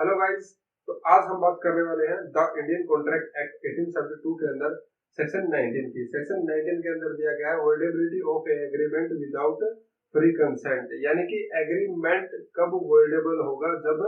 Hello guys. तो आज हम बात करने वाले हैं द इंडियन कॉन्ट्रैक्ट एक्ट 1872 के अंदर सेक्शन 19 की। सेक्शन 19 के अंदर दिया गया है voidability of a agreement without free consent, यानी कि एग्रीमेंट कब वॉइडेबल होगा, जब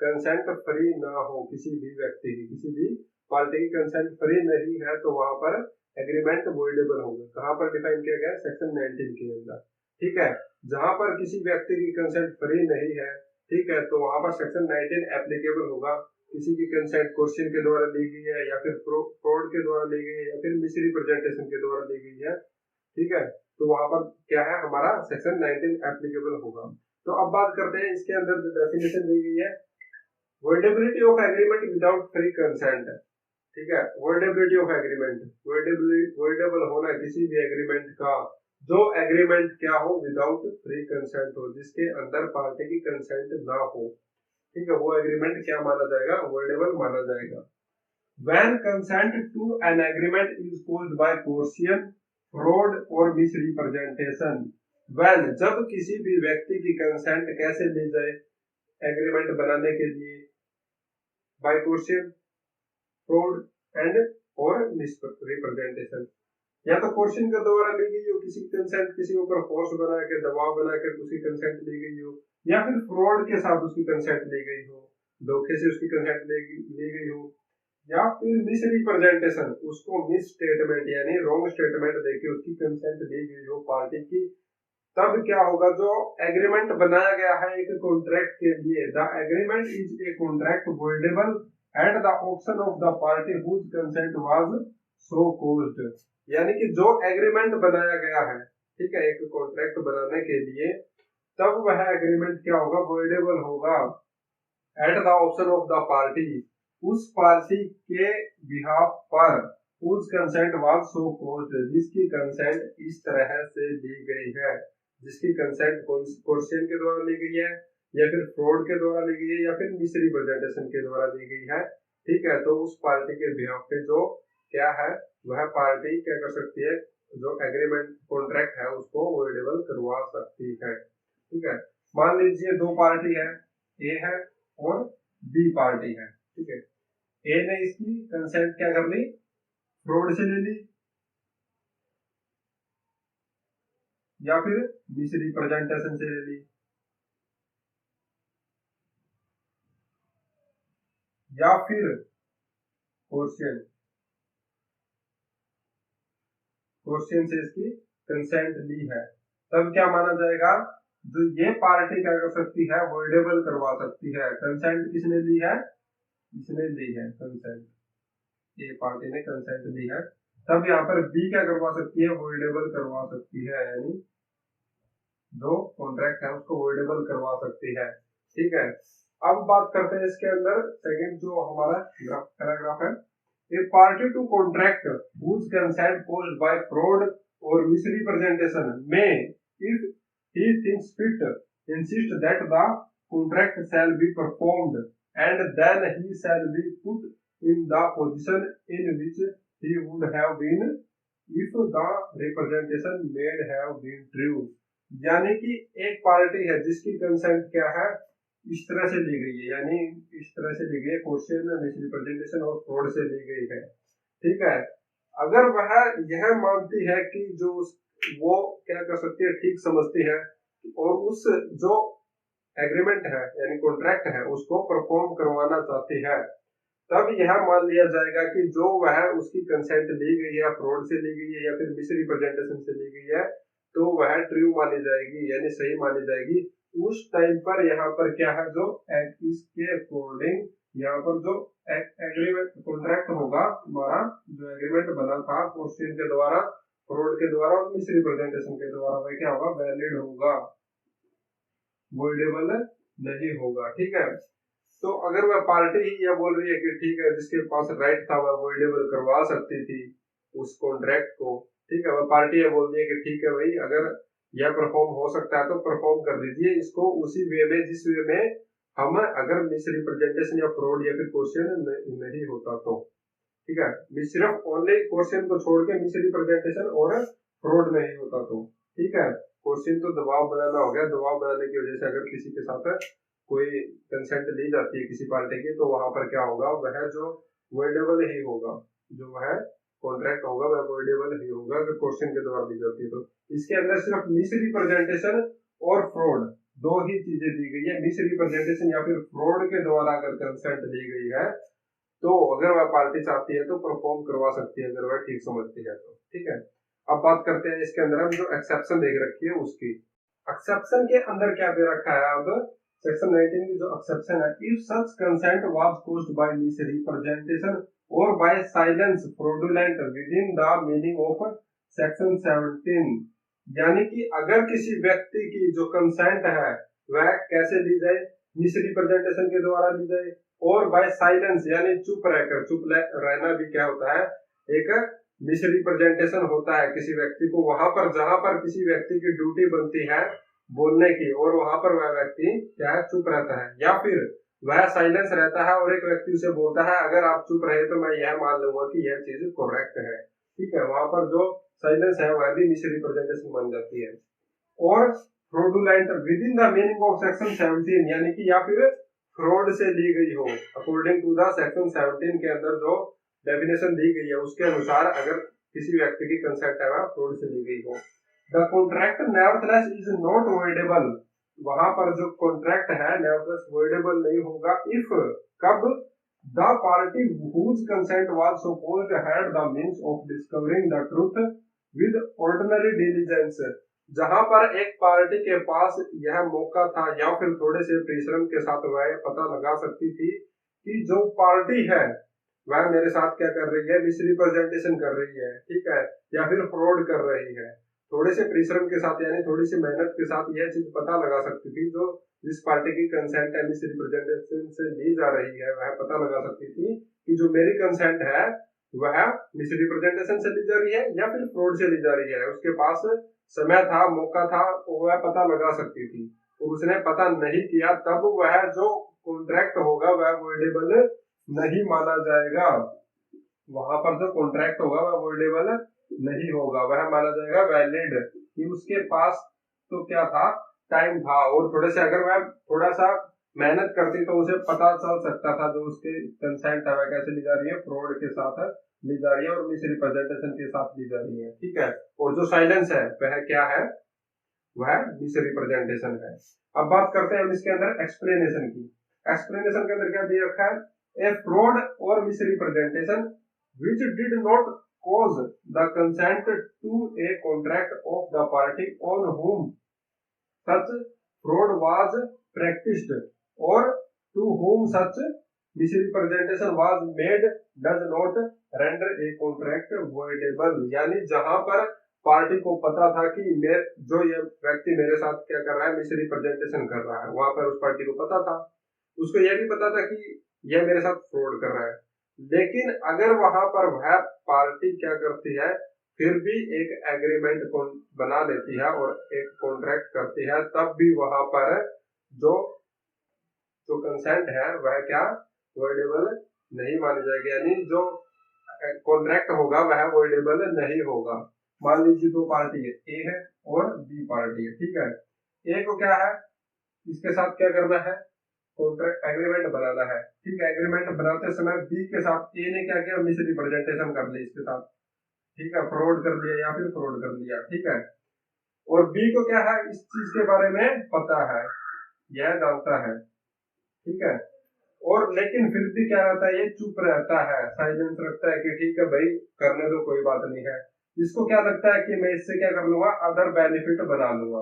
कंसेंट फ्री ना हो किसी भी व्यक्ति की, किसी भी पार्टी की कंसेंट फ्री नहीं है तो वहां पर एग्रीमेंट वॉइडेबल होगा। कहां पर डिफाइन किया गया है? सेक्शन 19 के अंदर। ठीक है, जहां पर किसी व्यक्ति की कंसेंट फ्री नहीं है, ठीक है, तो वहां पर सेक्शन 19 एप्लीकेबल होगा। किसी की कंसेंट क्वेश्चन के द्वारा ली गई है, या फिर फ्रॉड के द्वारा ली गई है, या फिर मिसरिप्रेजेंटेशन के द्वारा ली गई है, ठीक है, तो वहां पर क्या है, हमारा सेक्शन 19 एप्लीकेबल होगा। तो अब बात करते हैं इसके अंदर जो डेफिनेशन दी गई है, voidability of agreement without free consent. ठीक है, वॉइडेबिलिटी ऑफ एग्रीमेंट, वॉइडेबल होना किसी भी एग्रीमेंट का जो एग्रीमेंट क्या हो, विदाउट फ्री कंसेंट हो, जिसके अंदर पार्टी की कंसेंट ना हो, ठीक है, वो एग्रीमेंट क्या माना जाएगा? वॉइडेबल माना जाएगा। When consent to an agreement is caused by coercion, fraud और misrepresentation, when जब किसी भी व्यक्ति की कंसेंट कैसे ली जाए एग्रीमेंट बनाने के लिए, by coercion, फ्रॉड एंड और मिसरिप्रेजेंटेशन, या तो कोर्शन के द्वारा ली गई हो किसी कंसेंट, किसी के ऊपर फोर्स बना के, दबाव बना के उसकी कंसेंट ली गई हो, या फिर फ्रॉड के साथ उसकी कंसेंट ली गई हो, धोखे से उसकी कंसेंट ली गई हो, या फिर मिसरिप्रेजेंटेशन, उसको मिस स्टेटमेंट यानी रॉन्ग स्टेटमेंट देके उसकी कंसेंट ली गई हो पार्टी की, तब क्या होगा? जो एग्रीमेंट बनाया गया है एक कॉन्ट्रैक्ट के लिए, the agreement is a contract voidable at the option of the party whose consent was so caused, यानी कि जो एग्रीमेंट बनाया गया है, ठीक है, एक कॉन्ट्रैक्ट बनाने के लिए, तब वह एग्रीमेंट क्या होगा? वॉइडेबल होगा at the option of the party, उस पार्टी के बिहाफ पर, उस कंसेंट वाज सो कॉज्ड, जिसकी कंसेंट इस तरह से ली गई है, जिसकी कंसेंट कोर्शन के द्वारा ली गई है, या फिर फ्रॉड के द्वारा ली गई है, या फिर मिसरिप्रेजेंटेशन के द्वारा ली गई है, ठीक है, तो उस पार्टी के बिहाफ पे जो क्या है, वह पार्टी क्या कर सकती है? जो एग्रीमेंट कॉन्ट्रैक्ट है उसको वॉइडेबल करवा सकती है। ठीक है, मान लीजिए दो पार्टी है, ए है और बी पार्टी है, ठीक है, ए ने इसकी कंसेंट क्या कर ली? फ्रॉड से ले ली, या फिर मिसरिप्रेजेंटेशन से ले ली, या फिर कोर्शन से इसकी कंसेंट ली है, तब क्या माना जाएगा? जो ये पार्टी क्या कर सकती है? वॉइडेबल करवा सकती है। कंसेंट किसने ली है? इसने ली है कंसेंट, ये पार्टी ने कंसेंट ली है, तब यहाँ पर बी क्या करवा सकती है? वॉइडेबल करवा सकती है, यानी जो कॉन्ट्रैक्ट है उसको वॉइडेबल करवा सकती है। ठीक है, अब बात करते हैं इसके अंदर सेकंड जो हमारा पैराग्राफ है, a party to contract whose consent caused by fraud or misrepresentation may, if he thinks fit, insist that the contract shall be performed, and then he shall be put in the position in which he would have been if the representation made have been true, यानी कि एक party है जिसकी consent क्या है? इस तरह से ली गई है, यानी इस तरह से ली गई है, क्वेश्चन मिसरिप्रेजेंटेशन और फ्रॉड से ली गई है। ठीक है, अगर वह यह मानती है कि जो वो क्या कर सकती है, ठीक समझती है, और उस जो एग्रीमेंट है यानी कॉन्ट्रैक्ट है उसको परफॉर्म करवाना चाहती है, तब यह मान लिया जाएगा कि जो वह उसकी कंसेंट ली गई है, फ्रॉड से ली गई है या फिर मिसरिप्रेजेंटेशन से ली गई है, तो वह ट्रू मानी जाएगी, यानी सही मानी जाएगी। उस टाइम पर यहाँ पर क्या है, जो इसके अकॉर्डिंग यहाँ पर जो एग्रीमेंट कॉन्ट्रैक्ट होगा हमारा, जो एग्रीमेंट बना था क्वेश्चन के द्वारा, फ्रॉड के द्वारा और मिसरिप्रेजेंटेशन के द्वारा, वह क्या होगा? वैलिड होगा, वॉइडेबल नहीं होगा। ठीक है, तो अगर वह पार्टी ही यह बोल रही है कि ठीक है, जिसके पास राइट था वह वॉइडेबल करवा सकती थी उस कॉन्ट्रैक्ट को, ठीक है, वह पार्टी यह बोल रही है कि ठीक है भाई, अगर यह परफॉर्म हो सकता है तो परफॉर्म कर दीजिए इसको उसी वे में जिस वे में हम, अगर मिसरिप्रेजेंटेशन या फ्रॉड या फिर क्वेश्चन नहीं होता तो। ठीक है, सिर्फ ओनली क्वेश्चन को छोड़ के मिसरिप्रेजेंटेशन और फ्रॉड नहीं होता तो। ठीक है, क्वेश्चन तो दबाव बनाना हो गया, दबाव बनाने की वजह से अगर किसी के साथ कोई कंसेंट ली जाती है किसी पार्टी की, तो वहां पर क्या होगा, वह जो वोइडेबल ही होगा, जो वह कॉन्ट्रैक्ट होगा वह वोइडेबल ही होगा अगर क्वेश्चन के द्वारा दी जाती है। तो इसके अंदर सिर्फ मिस रिप्रेजेंटेशन और फ्रॉड दो ही चीजें दी गई है। मिस रिप्रेजेंटेशन या फिर फ्रॉड के द्वारा अगर कंसेंट ली गई है तो अगर वह पार्टी चाहती है तो परफॉर्म करवा सकती है, अगर वह ठीक समझती है तो। ठीक है, अब बात करते हैं इसके अंदर हम जो एक्सेप्शन देख रखी है उसकी। एक्सेप्शन के अंदर क्या दे रखा है, अब सेक्शन 19 की जो एक्सेप्शन है, if such consent was caused by misrepresentation और by silence fraudulent within the meaning of section 17, यानी कि अगर किसी व्यक्ति की जो कंसेंट है वह कैसे ली जाए, मिस रिप्रेजेंटेशन के द्वारा ली जाए, और बाय साइलेंस यानी चुप रहकर, रहना भी क्या होता है, एक मिस रिप्रेजेंटेशन होता है किसी व्यक्ति को, वहां पर जहां पर किसी व्यक्ति की ड्यूटी बनती है बोलने की और वहां पर वह व्यक्ति क्या है, चुप रहता है, या फिर वह साइलेंस रहता है और एक व्यक्ति उसे बोलता है अगर आप चुप रहे तो मैं यह मान लूंगा कि यह चीज करेक्ट है। ठीक है, वहां पर जो साइलेंस है वह भी मिस रिप्रेजेंटेशन बन जाती है। और fraudulent within the meaning of section 17, यानी कि या फिर फ्रॉड से ली गई हो अकॉर्डिंग टू द सेक्शन 17 के अंदर जो डेफिनेशन दी गई है उसके अनुसार अगर किसी व्यक्ति की कंसेंट है वह फ्रॉड से ली गई हो। The contract nevertheless is not voidable, वहां पर जो कॉन्ट्रैक्ट है नेवरथलेस वॉइडेबल नहीं होगा इफ कब the party whose consent was supposed had the means of discovering the truth with ordinary diligence, जहां पर एक पार्टी के पास यह मौका था या फिर थोड़े से परिश्रम के साथ वह पता लगा सकती थी कि जो पार्टी है वह मेरे साथ क्या कर रही है, मिस रिप्रेजेंटेशन कर रही है, ठीक है, या फिर फ्रॉड कर रही है। थोड़े से परिश्रम के साथ यानी थोड़ी सी मेहनत के साथ यह चीज पता लगा सकती थी, जो जिस पार्टी की कंसेंट है मिस रिप्रेजेंटेशन से ली जा रही है वह पता लगा सकती थी कि जो मेरी कंसेंट है वह मिस रिप्रेजेंटेशन से ली जा रही है या फिर फ्रॉड से ली जा रही है। उसके पास समय था, मौका था, वह पता लगा सकती थी और उसने पता नहीं किया, तब वह जो कॉन्ट्रैक्ट होगा वह वॉइडेबल नहीं माना जाएगा। वहां पर जो कॉन्ट्रैक्ट होगा वह वॉइडेबल नहीं होगा, वह माना जाएगा वैलिड, कि उसके पास तो क्या था, टाइम था, और थोड़े से अगर वह थोड़ा सा मेहनत करती तो उसे पता चल सकता था जो उसके कंसेंट है वह कैसे ली जा रही है, फ्रॉड के साथ ली जा रही है और मिस रिप्रेजेंटेशन के साथ ली जा रही है। ठीक है, और जो साइलेंस है वह क्या है, वह मिस रिप्रेजेंटेशन है। अब बात करते हैं हम इसके अंदर एक्सप्लेनेशन की। एक्सप्लेनेशन के अंदर क्या दिया रखा है, ए फ्रॉड और miss representation which did not cause the consent to a contract of the party on whom such fraud was practiced or to whom such misrepresentation was made does not render a contract voidable, यानी जहां पर party को पता था कि जो ये व्यक्ति मेरे साथ क्या कर रहा है, मिस रिप्रेजेंटेशन कर रहा है, वहां पर उस पार्टी को पता था, उसको यह भी पता था कि यह मेरे साथ फ्रॉड कर रहा है, लेकिन अगर वहां पर वह पार्टी क्या करती है, फिर भी एक एग्रीमेंट बना लेती है और एक कॉन्ट्रैक्ट करती है, तब भी वहां पर जो कंसेंट है वह क्या वॉइडेबल नहीं मानी जाएगी, यानी जो कॉन्ट्रैक्ट होगा वह वॉइडेबल नहीं होगा। मान लीजिए दो पार्टी है, ए है और बी पार्टी है। ठीक है, ए को क्या है, इसके साथ क्या करना है, कॉन्ट्रैक्ट एग्रीमेंट बनाना है। ठीक है, एग्रीमेंट बनाते समय बी के साथ ए ने क्या किया, मिस रिप्रेजेंटेशन कर ली इसके साथ, ठीक है, फ्रॉड कर लिया या फिर फ्रॉड कर लिया। ठीक है, और बी को क्या है, इस चीज के बारे में पता है, यह जानता है। ठीक है, और लेकिन फिर भी क्या रहता है, ये चुप रहता है, साइलेंस रखता है कि ठीक है भाई करने दो, कोई बात नहीं है। इसको क्या लगता है कि मैं इससे क्या कर लूंगा, अदर बेनिफिट बना लूंगा।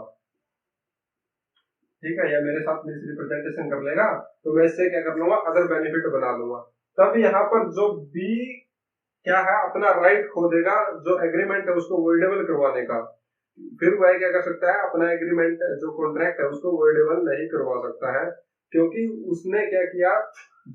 ठीक है, या मेरे साथ मिस रिप्रेजेंटेशन कर लेगा तो मैं इससे क्या कर लूंगा, अदर बेनिफिट बना लूंगा। तब यहाँ पर जो बी क्या है, अपना राइट खो देगा, जो एग्रीमेंट है उसको वॉइडेबल करवाने का। फिर वह क्या कर सकता है, अपना एग्रीमेंट जो कॉन्ट्रैक्ट है उसको वॉइडेबल नहीं करवा सकता है, क्योंकि उसने क्या किया,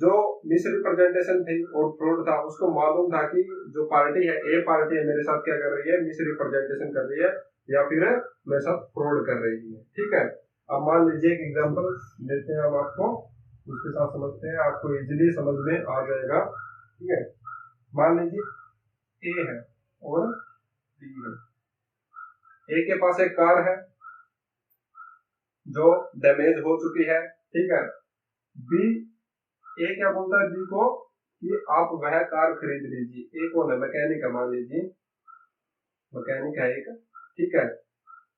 जो मिस रिप्रेजेंटेशन थी और फ्रॉड था, उसको मालूम था कि जो पार्टी है, ए पार्टी है, मेरे साथ क्या कर रही है, मिस रिप्रेजेंटेशन कर रही है या फिर मेरे साथ फ्रॉड कर रही है। ठीक है, अब मान लीजिए एक एग्जांपल देते हैं हम आपको, उसके साथ समझते हैं, आपको इजीली समझ में आ जाएगा। ठीक है, मान लीजिए ए है और बी है। ए के पास एक कार है जो डैमेज हो चुकी है, ठीक है, बी, ए क्या बोलता है बी को कि आप वह कार खरीद लीजिए। ए कौन है? मैकेनिक है, मान लीजिए मैकेनिक है एक, ठीक है।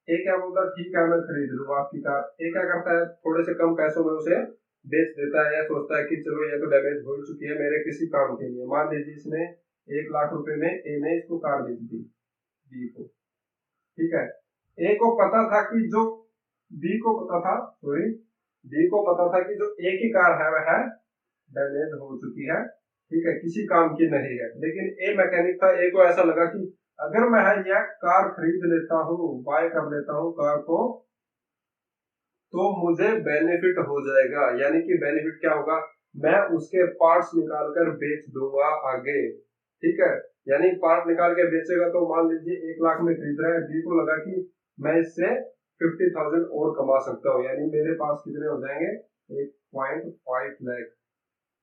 ए क्या बोलता है? ठीक है मैं खरीद लूंगा आपकी कार। ए क्या करता है? थोड़े से कम पैसों में उसे बेच देता है, या सोचता है कि चलो ये तो डैमेज हो ही चुकी है मेरे किसी काम के लिए। मान लीजिए इसने 1 लाख रुपए में ए ने इसको कार बेच दी बी को, ठीक है। ए को पता था कि जो बी को पता था, सॉरी, बी को पता था कि जो ए की कार है वह डैमेज हो चुकी है, ठीक है, किसी काम की नहीं है। लेकिन ए मैकेनिक था, ए को ऐसा लगा कि अगर मैं यह कार खरीद लेता हूँ, बाय कर लेता हूँ कार को, तो मुझे बेनिफिट हो जाएगा। यानी कि बेनिफिट क्या होगा? मैं उसके पार्ट्स निकाल कर बेच दूंगा आगे, ठीक है। यानी पार्ट निकाल के बेचेगा तो मान लीजिए 1 लाख में खरीद रहा है, बी को लगा कि मैं इससे 50,000 और कमा सकता हूँ, यानी मेरे पास कितने हो जाएंगे? 1.5 लाख,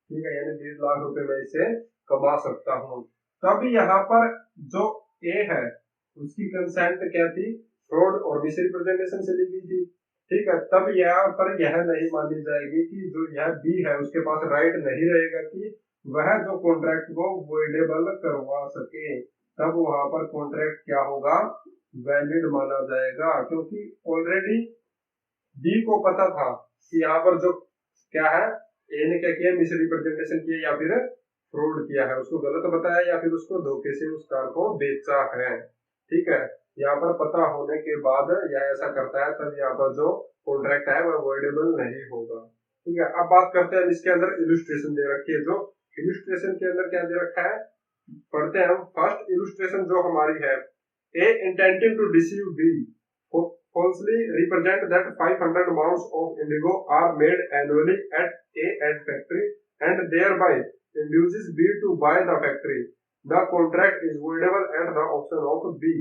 ठीक है, यानी 1.5 लाख रुपए मैं इससे कमा सकता हूँ। तब यहाँ पर जो ए है उसकी कंसेंट क्या थी? फ्रॉड और मिसरिप्रेजेंटेशन से ली गई थी, ठीक है। तब यहाँ पर यह नहीं मानी जाएगी कि जो यह बी है उसके पास राइट नहीं रहेगा कि वह जो कॉन्ट्रैक्ट को वॉइडेबल करवा सके। तब वहां पर कॉन्ट्रैक्ट क्या होगा? वैलिड माना जाएगा, क्योंकि ऑलरेडी बी को पता था कि यहाँ पर जो क्या है, ए ने क्या किया? मिस रिप्रेजेंटेशन किया या फिर फ्रॉड किया है, उसको गलत बताया या फिर उसको धोखे से उस कार को बेचा है, ठीक है। यहाँ पर पता होने के बाद या ऐसा करता है तब यहाँ पर जो कॉन्ट्रैक्ट है वह वॉइडेबल नहीं होगा, ठीक है। अब बात करते हैं इसके अंदर इलुस्ट्रेशन दे रखी है, जो इलुस्ट्रेशन के अंदर क्या दे रखा है पढ़ते हैं हम। फर्स्ट इलुस्ट्रेशन जो हमारी है, A intending to deceive B falsely represent that 500 mounds of indigo are made annually at A as factory and thereby induces B to buy the factory. The contract is voidable at the option of B.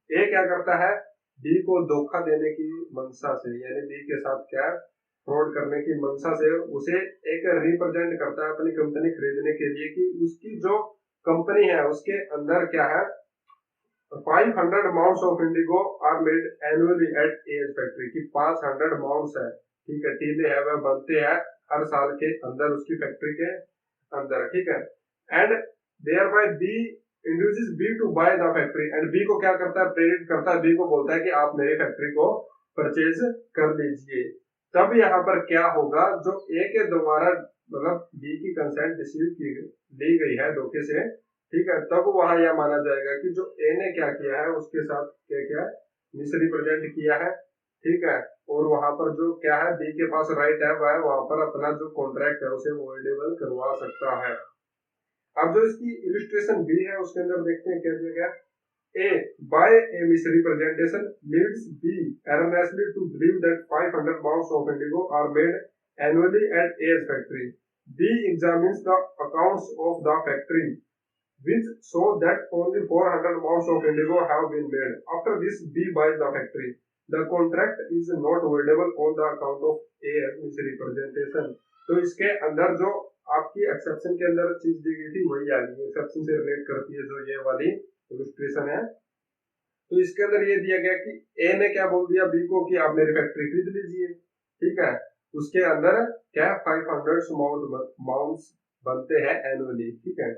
A क्या करता है? B को धोखा देने की मंशा से, यानी B के साथ क्या फ्रॉड करने की मंशा से उसे एक रिप्रेजेंट करता है अपनी कंपनी खरीदने के लिए कि उसकी जो कंपनी है उसके अंदर क्या है, 500 mounds of indigo are made annually at AS factory की 500 mounds है, ठीक है, टीले है वह बनते हैं हर साल के अंदर उसकी फैक्ट्री के अंदर, ठीक है। And thereby B induces B to buy the factory and B को क्या करता है? प्रेरित करता है, B को बोलता है कि आप मेरी फैक्ट्री को परचेज कर लीजिए। तब यहाँ पर क्या होगा? जो A के द्वारा मतलब B की कंसेंट रिसीव की ली गई है धोखे से, ठीक है, तब वहां यह माना जाएगा कि जो ए ने क्या किया है उसके साथ क्या क्या मिसरिप्रेजेंट किया है, ठीक है। और वहां पर जो क्या है बी के पास राइट है वह वहां पर अपना जो कॉन्ट्रैक्ट है उसे वॉइडेबल करवा सकता है। अब जो इसकी इलस्ट्रेशन बी है उसके अंदर देखते हैं क्या दिया गया। A by a misrepresentation leads B erroneously to believe that 500 pounds of indigo are made annually at A's factory. B examines the accounts of the factory which show that only 400 pounds of indigo have been made. After this, B buys the factory. The contract is not voidable on the account of A as misrepresentation. तो इसके अंदर जो आपकी exception के अंदर चीज दी गई थी वही आ गई, एक्सेप्शन से रिलेट करती है जो ये वाली इलस्ट्रेशन है। तो इसके अंदर ये दिया गया कि ए ने क्या बोल दिया बी को कि आप मेरी फैक्ट्री खरीद लीजिए, ठीक है। उसके अंदर क्या 500 माउंट्स बनते हैं एनुअली, ठीक है।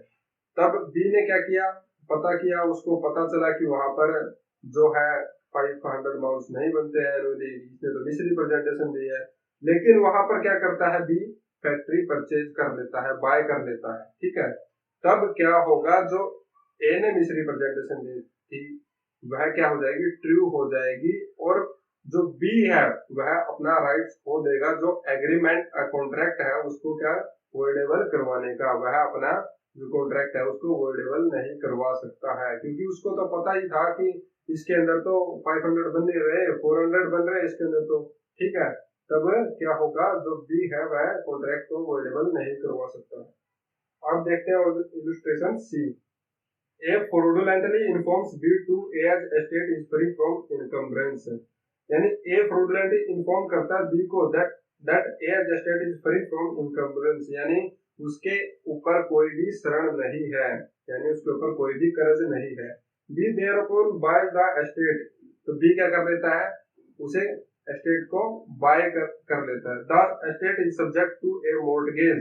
तब बी ने क्या किया? पता किया, उसको पता चला कि वहां पर जो है 500 माउंट्स नहीं बनते हैं एनुअली, इसने तो मिसरिप्रेजेंटेशन दी है। लेकिन वहां पर क्या करता है बी? फैक्ट्री परचेज कर लेता है, बाय कर लेता है, ठीक है। तब क्या होगा? जो ए ने मिसरिप्रेजेंटेशन दी थी वह क्या हो जाएगी? ट्रू हो जाएगी, और जो बी है वह अपना राइट्स खो देगा, जो एग्रीमेंट कॉन्ट्रैक्ट है उसको क्या वॉइडेबल करवाने का, वह अपना जो कॉन्ट्रैक्ट है उसको वॉइडेबल नहीं करवा सकता है, क्योंकि उसको तो पता ही था कि इसके अंदर तो 500 बन नहीं रहे, 400 बन रहे इसके अंदर तो, ठीक है। तब क्या होगा? जो बी है वह कॉन्ट्रैक्ट को वॉइडेबल नहीं करवा सकता। अब देखते हैं illustration C. A fraudulently informs B to A as estate is free from encumbrance. यानी A fraudulently inform करता है B को that A as estate is free from encumbrance, यानी उसके ऊपर कोई भी शरण नहीं है, यानी उसके ऊपर कोई भी कर्ज नहीं है। B thereupon buys the estate, तो B क्या कर लेता है? उसे एस्टेट को बाय कर लेता है। The estate is subject to a mortgage,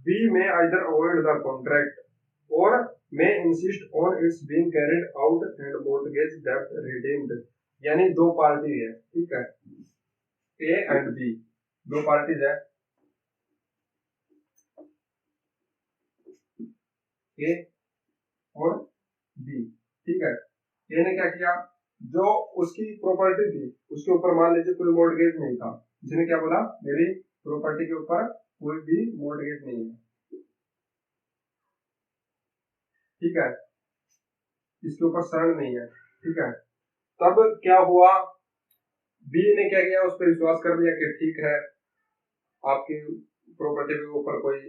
B में आइदर अवॉइड द कॉन्ट्रैक्ट और may insist on its being carried out and mortgage debt redeemed। यानी दो पार्टी है, ठीक है, ए एंड बी, दो पार्टीज है, ए और बी, ठीक है। ए ने क्या किया, जो उसकी प्रॉपर्टी थी उसके ऊपर मान लीजिए कोई मॉर्टगेज नहीं था, जिसने क्या बोला मेरी प्रॉपर्टी के ऊपर कोई भी मॉर्टगेज नहीं है, ठीक है, इसके ऊपर शरण नहीं है, ठीक है। तब क्या हुआ, बी ने क्या किया, उस पर विश्वास कर लिया कि ठीक है आपकी प्रॉपर्टी के ऊपर कोई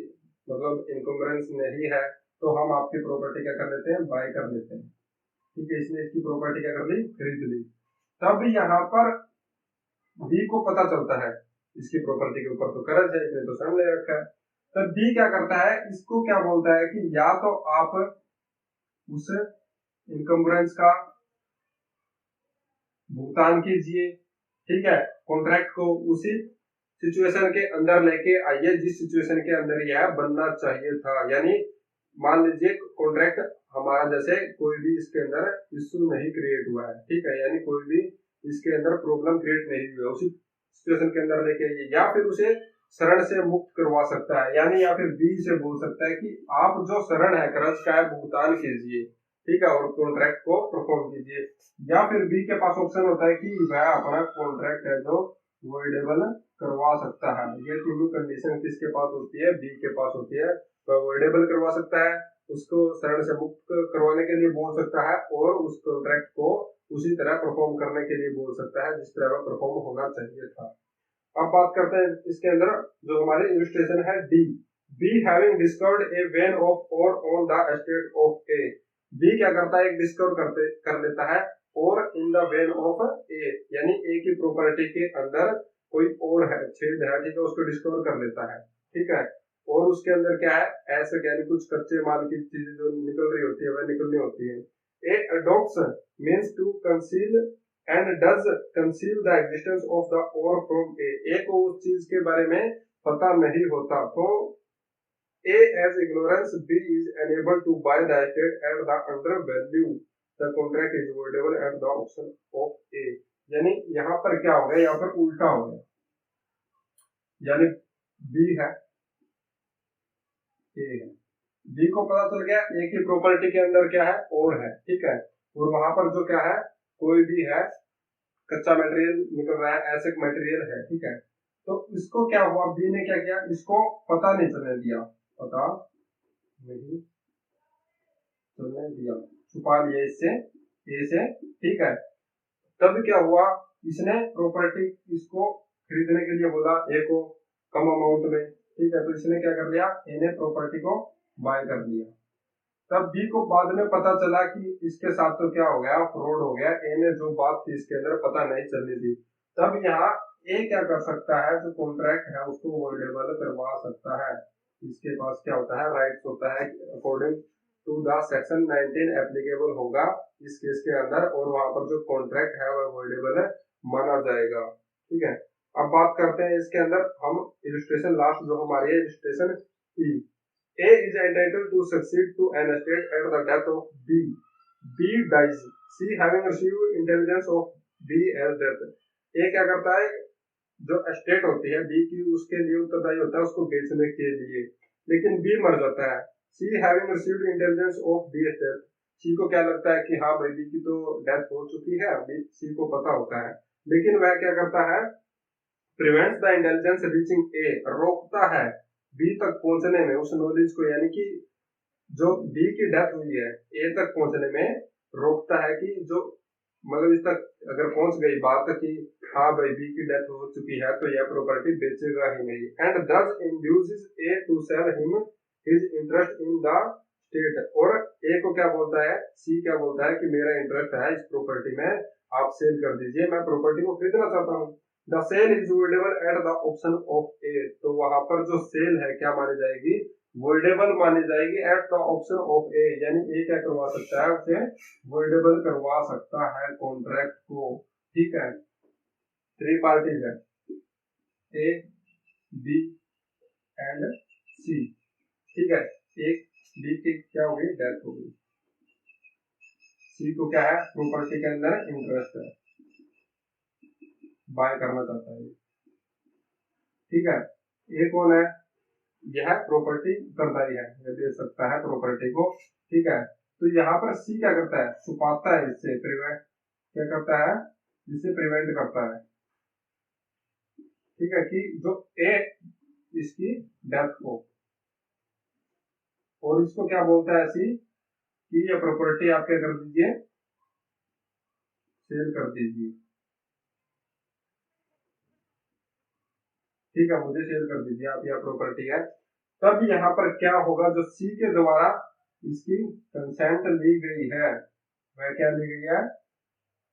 मतलब इनकम्बरेंस नहीं है, तो हम आपकी प्रॉपर्टी क्या कर लेते हैं, बाय कर लेते हैं, ठीक है। इसने इसकी प्रॉपर्टी क्या कर ली, खरीद ली। तब यहाँ पर बी को पता चलता है इसकी प्रॉपर्टी के ऊपर तो कर्ज है, इसने तो शरण ले रखा है। तब बी क्या करता है, इसको क्या बोलता है कि या तो आप उस इनकम्बरेंस का भुगतान कीजिए, ठीक है, कॉन्ट्रैक्ट को उसी सिचुएशन के अंदर लेके आइए जिस सिचुएशन के अंदर यह बनना चाहिए था। यानी मान लीजिए कॉन्ट्रैक्ट हमारा जैसे कोई भी इसके अंदर इश्यू नहीं क्रिएट हुआ है, ठीक है, यानी कोई भी इसके अंदर प्रॉब्लम क्रिएट नहीं हुआ, उसी सिचुएशन के अंदर लेके आइए, या फिर उसे शरण से मुक्त करवा सकता है, यानी या फिर बी से बोल सकता है कि आप जो शरण है कर्ज का है भुगतान कीजिए, ठीक है, और कॉन्ट्रैक्ट को परफॉर्म कीजिए। या फिर बी के पास ऑप्शन होता है कि वह अपना कॉन्ट्रैक्ट है जो वॉइडेबल करवा सकता है। ये तीनों कंडीशन किसके पास होती है, बी के पास होती है। तो वॉइडेबल करवा सकता है, उसको शरण से मुक्त करवाने के लिए बोल सकता है, और उस कॉन्ट्रैक्ट को उसी तरह परफॉर्म करने के लिए बोल सकता है जिस तरह वह परफॉर्म होना चाहिए था। अब बात करते हैं इसके अंदर जो हमारी इलस्ट्रेशन है D, B having discovered a vein of ore on the estate of A. B क्या करता है, एक डिस्कवर कर लेता है और in the vein of A, यानी ए की प्रॉपर्टी के अंदर कोई और है, छेद है, ठीक है, उसको डिस्कवर कर लेता है, ठीक है। और उसके अंदर क्या है, ऐसे यानी कुछ कच्चे माल की चीजें जो निकल रही होती है वह निकलनी होती है। A adopts means to conceal and does conceal the existence of the ore from A. A को उस चीज के बारे में पता नहीं होता, तो A as ignorance, B is unable to buy the estate at the under value. The contract is voidable at the option of A। यानी यहाँ पर क्या हो गया, यहाँ पर उल्टा हो गया, यानी B है, A है, B को पता चल गया A की प्रॉपर्टी के अंदर क्या है, और है, ठीक है, और वहां पर जो क्या है कोई भी है कच्चा मटेरियल निकल रहा है, एसेट मटेरियल है, ठीक है। तो इसको क्या हुआ, B ने क्या किया, इसको पता नहीं चलने दिया, पता नहीं चलने दिया, छुपा लिया इससे, ए से, ठीक है। तब क्या हुआ, इसने प्रॉपर्टी इसको खरीदने के लिए बोला ए को कम अमाउंट में, ठीक है, तो इसने क्या कर लिया, ए ने प्रॉपर्टी को बाय कर लिया। तब बी को बाद में पता चला कि इसके साथ तो क्या हो गया, फ्रॉड हो गया, ए ने जो बात थी इसके अंदर पता नहीं चलने दी। तब यहाँ ए क्या कर सकता है, जो कॉन्ट्रैक्ट है उसको वॉइडेबल करवा सकता है। इसके पास क्या होता है, राइट्स होता है, according to the section 19 applicable होगा इस केस के अंदर, और वहां पर जो कॉन्ट्रैक्ट है वह वॉइडेबल माना जाएगा, ठीक है। अब बात करते हैं इसके अंदर हम इलस्ट्रेशन, लास्ट जो हमारी है illustration E. A is entitled to succeed to an estate at the death of B. B dies. C having received intelligence of B as death. A क्या करता है, जो एस्टेट होती है B की उसके लिए उत्तरदायी होता है उसको बेचने के लिए, लेकिन B मर जाता है। C having received intelligence of B as death. C को क्या लगता है कि हाँ भाई B की तो डेथ हो चुकी है, C को पता होता है, लेकिन वह क्या करता है, prevents the intelligence reaching A, रोकता है बी तक पहुंचने में उस नॉलेज को, यानी कि जो बी की डेथ हुई है ए तक पहुंचने में रोकता है, कि जो मतलब इस तक अगर पहुंच गई बात कि हाँ भाई बी की डेथ हो चुकी है तो यह प्रॉपर्टी बेचेगा ही नहीं। And this induces a to sell him his interest in the state. और ए को क्या बोलता है, सी क्या बोलता है कि मेरा इंटरेस्ट है इस प्रॉपर्टी में, आप सेल कर दीजिए, मैं प्रॉपर्टी को खरीदना चाहता हूँ। The sale is voidable at the option of A। तो वहां पर जो सेल है क्या मानी जाएगी, voidable मानी जाएगी at the option of A, यानी A क्या करवा सकता है, उसे voidable करवा सकता है कॉन्ट्रैक्ट को, ठीक है। 3 पार्टीज है, ए बी एंड सी, ठीक है। एक बी की क्या हो गई, डेथ हो गई। सी को क्या है, प्रॉपर्टी के अंदर इंटरेस्ट है, बाय करना चाहता है, ठीक है। ये कौन है, यह प्रॉपर्टी उत्तरदायी है, यह दे सकता है प्रॉपर्टी को, ठीक है। तो यहाँ पर सी क्या करता है, छुपाता है, इससे प्रिवेंट, क्या करता है, जिससे प्रिवेंट करता है, ठीक है, कि जो ए इसकी डेथ हो। और इसको क्या बोलता है सी, कि ये प्रॉपर्टी आप क्या कर दीजिए, सेल कर दीजिए, ठीक है, मुझे सेल कर दीजिए आप, यह प्रॉपर्टी है। तब यहाँ पर क्या होगा, जो सी के द्वारा इसकी कंसेंट ली गई है, वह क्या ली गई है,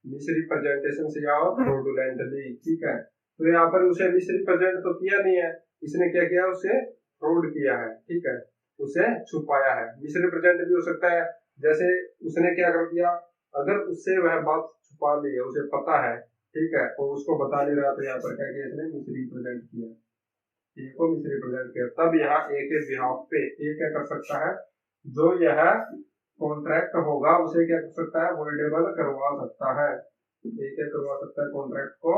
मिसरिप्रेजेंटेशन से या फ्रॉडुलेंटली, ठीक है। तो यहाँ पर उसे मिसरिप्रेजेंट तो किया नहीं है, इसने क्या किया, उसे फ्रॉड किया है, ठीक है, उसे छुपाया है। मिसरिप्रेजेंट भी हो सकता है, जैसे उसने क्या कर दिया, अगर उससे वह बात छुपा ली है, उसे पता है, ठीक है, और उसको बता नहीं रहा, तो यहाँ पर क्या किया, इसने मिसरिप्रेजेंट किया, ए को मिसरिप्रेजेंट किया। तब यहाँ ए के बिहाफ पे ए क्या कर सकता है, जो यह कॉन्ट्रैक्ट होगा उसे क्या कर सकता है, वोइडेबल करवा सकता है। ये क्या करवा सकता है, कॉन्ट्रैक्ट को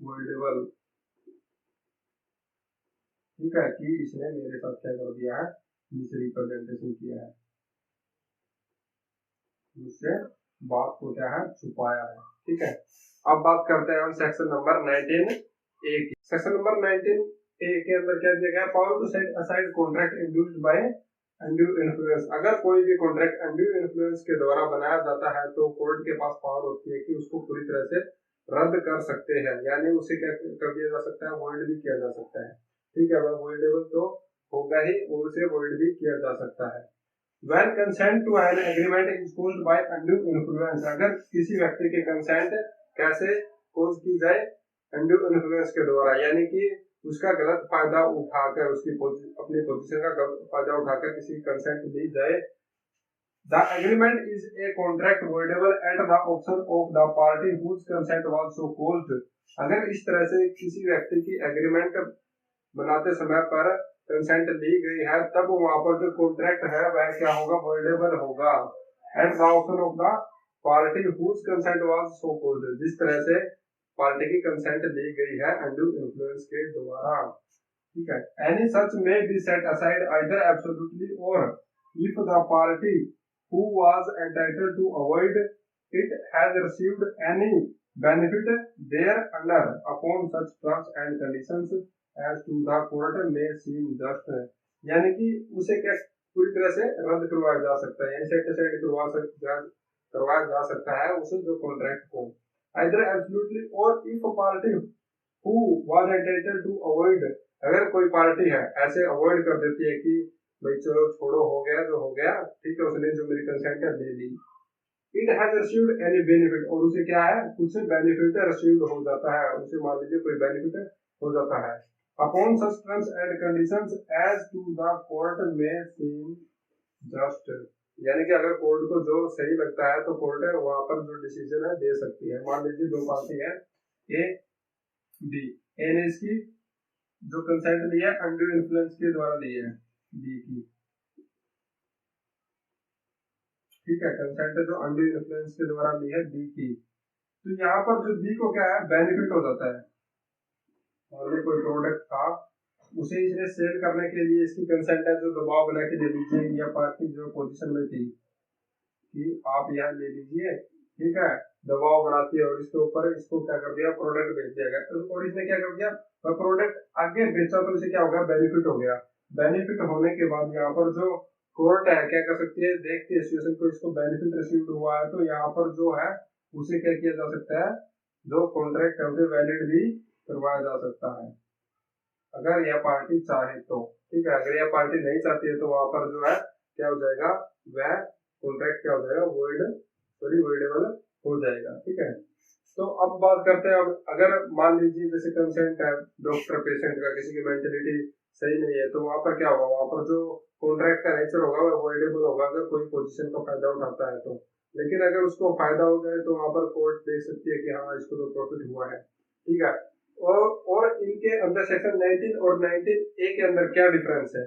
वोइडेबल, ठीक है, कि इसने मेरे साथ क्या कर दिया है, मिसरिप्रेजेंटेशन किया है, मुझसे बात को क्या है, छुपाया है, ठीक है। अब बात करते हैं हम सेक्शन नंबर 19 ए की। सेक्शन नंबर 19 ए के अंदर क्या दिया गया, power to set aside contract induced by undue influence. अगर कोई भी कॉन्ट्रैक्ट अनड्यू इन्फ्लुएंस के द्वारा बनाया जाता है, तो कोर्ट के पास पावर होती है कि उसको पूरी तरह से रद्द कर सकते हैं, यानी उसे क्या कर दिया जा सकता है, वॉइड भी किया जा सकता है, ठीक है। वह वॉइडेबल तो होगा ही, और उसे वॉइड भी किया जा सकता है। When consent to an agreement is caused by undue influence, अगर किसी व्यक्ति के कंसेंट कैसे कोज की जाए, undue influence के द्वारा, यानी कि उसका गलत फायदा उठाकर, उसकी अपनी पोजीशन का गलत फायदा उठाकर किसी कंसेंट दी जाए। The agreement is a contract voidable at the option of the party whose consent was so caused। अगर इस तरह से किसी व्यक्ति की एग्रीमेंट बनाते समय पर कंसेंट ली गई है, तब वहां पर जो कॉन्ट्रैक्ट है वह क्या होगा, वॉइडेबल होगा। At the option of the party whose consent was so called, जिस तरह से पार्टी की कंसेंट ली गई है अनड्यू इन्फ्लुएंस के द्वारा, ठीक है। Any such may be set aside either absolutely, or if the party who was entitled to avoid it has received any benefit thereunder upon such terms and conditions as to the court may seem just, यानी कि उसे क्या पूरी तरह से रद्द करवाया जा सकता है, यानी सेट असाइड करवाया जा सकता है उसे, जो कॉन्ट्रैक्ट को, either absolutely or if a party who was entitled to avoid, अगर कोई पार्टी है ऐसे अवॉइड कर देती है कि भाई चलो छोड़ो, हो गया जो हो गया, ठीक है, उसने जो मेरी कंसेंट है ले ली। It has received any benefit, और उसे क्या है, कुछ बेनिफिट रिसीव्ड हो जाता है, उसे मान लीजिए कोई बेनिफिट हो जाता है। Upon such terms and conditions as to the court may seem just, यानी कि अगर कोर्ट को जो सही लगता है, तो कोर्ट है वहां पर जो डिसीजन है दे सकती है। मान लीजिए दो पार्टी है ए बी, ए ने इसकी जो कंसेंट लिया है अनड्यू इन्फ्लुएंस के द्वारा ली है बी की, ठीक है, कंसेंट जो अनड्यू इन्फ्लुएंस के द्वारा ली है बी की, तो यहाँ पर जो बी को क्या है, बेनिफिट हो जाता है। और कोई प्रोडक्ट था, उसे इसने सेल करने के लिए इसकी कंसेंट है, जो दबाव बना के दे दीजिए, या पार्टी जो पोजीशन में थी कि आप यहाँ ले लीजिए, ठीक है, दबाव बनाती है, और इसके ऊपर इसको क्या कर दिया, प्रोडक्ट बेच दिया गया, और इसने क्या कर दिया, वह प्रोडक्ट आगे बेचा, तो इसे क्या हो गया, बेनिफिट हो गया। बेनिफिट होने के बाद यहाँ पर जो कोर्ट है क्या कर सकती है, देखती है सिचुएशन को, इसको बेनिफिट रिसीव्ड हुआ है, तो यहाँ पर जो है उसे क्या किया जा सकता है, जो कॉन्ट्रैक्ट है उसे वैलिड भी करवाया जा सकता है, अगर यह पार्टी चाहे तो, ठीक है। अगर यह पार्टी नहीं चाहती है, तो वहां पर जो है क्या हो जाएगा, वह कॉन्ट्रैक्ट क्या हो जाएगा, वॉइडेबल हो जाएगा, ठीक है। तो अब बात करते हैं, अब अगर मान लीजिए जैसे कंसेंट है डॉक्टर पेशेंट का, किसी की मेंटलिटी सही नहीं है, तो वहां पर क्या होगा, वहां पर जो कॉन्ट्रैक्ट का नेचर होगा वह वॉइडेबल होगा, अगर कोई पोजीशन का फायदा उठाता है तो, लेकिन अगर उसको फायदा हो जाए तो वहां पर कोर्ट देख सकती है कि हाँ इसको तो प्रॉफिट हुआ है, ठीक है। और इनके अंदर सेक्शन 19 और 19A के अंदर क्या डिफरेंस है?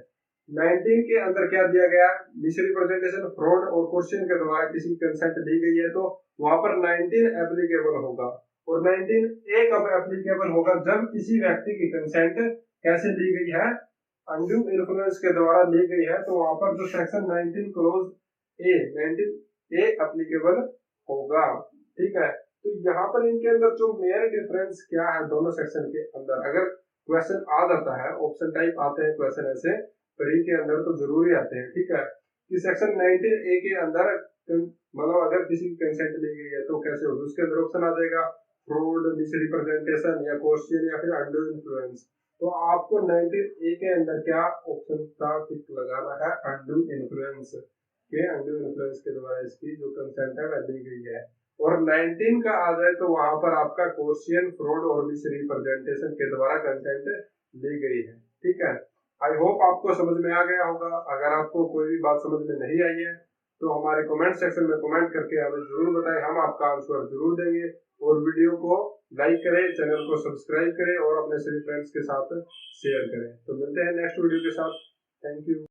19 के अंदर क्या दिया गया, मिसरिप्रेजेंटेशन, फ्रॉड और क्वेश्चन के द्वारा किसी कंसेंट ली गई है तो वहां पर 19 एप्लीकेबल होगा। और 19A कब एप्लीकेबल होगा? जब किसी व्यक्ति की कंसेंट कैसे ली गई है, अनड्यू इन्फ्लुएंस के द्वारा ली गई है, तो वहां पर जो सेक्शन 19 क्लोज ए 19A एप्लीकेबल होगा, ठीक है। तो यहाँ पर इनके अंदर जो मेन डिफरेंस क्या है दोनों सेक्शन के अंदर, अगर क्वेश्चन आ जाता है, ऑप्शन टाइप आते हैं क्वेश्चन ऐसे प्री के अंदर तो जरूरी आते हैं, ठीक है, कि सेक्शन 19A के अंदर मतलब अगर किसी की कंसेंट ली गई है तो कैसे होगी, उसके अंदर ऑप्शन आ जाएगा फ्रॉड, मिसरिप्रेजेंटेशन या क्वेश्चन या फिर अनड्यू इन्फ्लुएंस। तो आपको 19A के अंदर क्या ऑप्शन का टिक लगाना है, अनड्यू इन्फ्लुएंस के, अनड्यू इन्फ्लुएंस के द्वारा इसकी जो कंसेंट है वह ली गई है। और 19 का आ जाए तो वहां पर आपका क्वेश्चन, फ्रॉड और मिसरिप्रेजेंटेशन के द्वारा कंसेंट ली गई है, ठीक है। आई होप आपको समझ में आ गया होगा। अगर आपको कोई भी बात समझ में नहीं आई है तो हमारे कमेंट सेक्शन में कमेंट करके हमें जरूर बताएं, हम आपका आंसर जरूर देंगे। और वीडियो को लाइक करें, चैनल को सब्सक्राइब करें और अपने सभी फ्रेंड्स के साथ शेयर करें। तो मिलते हैं नेक्स्ट वीडियो के साथ। Thank you.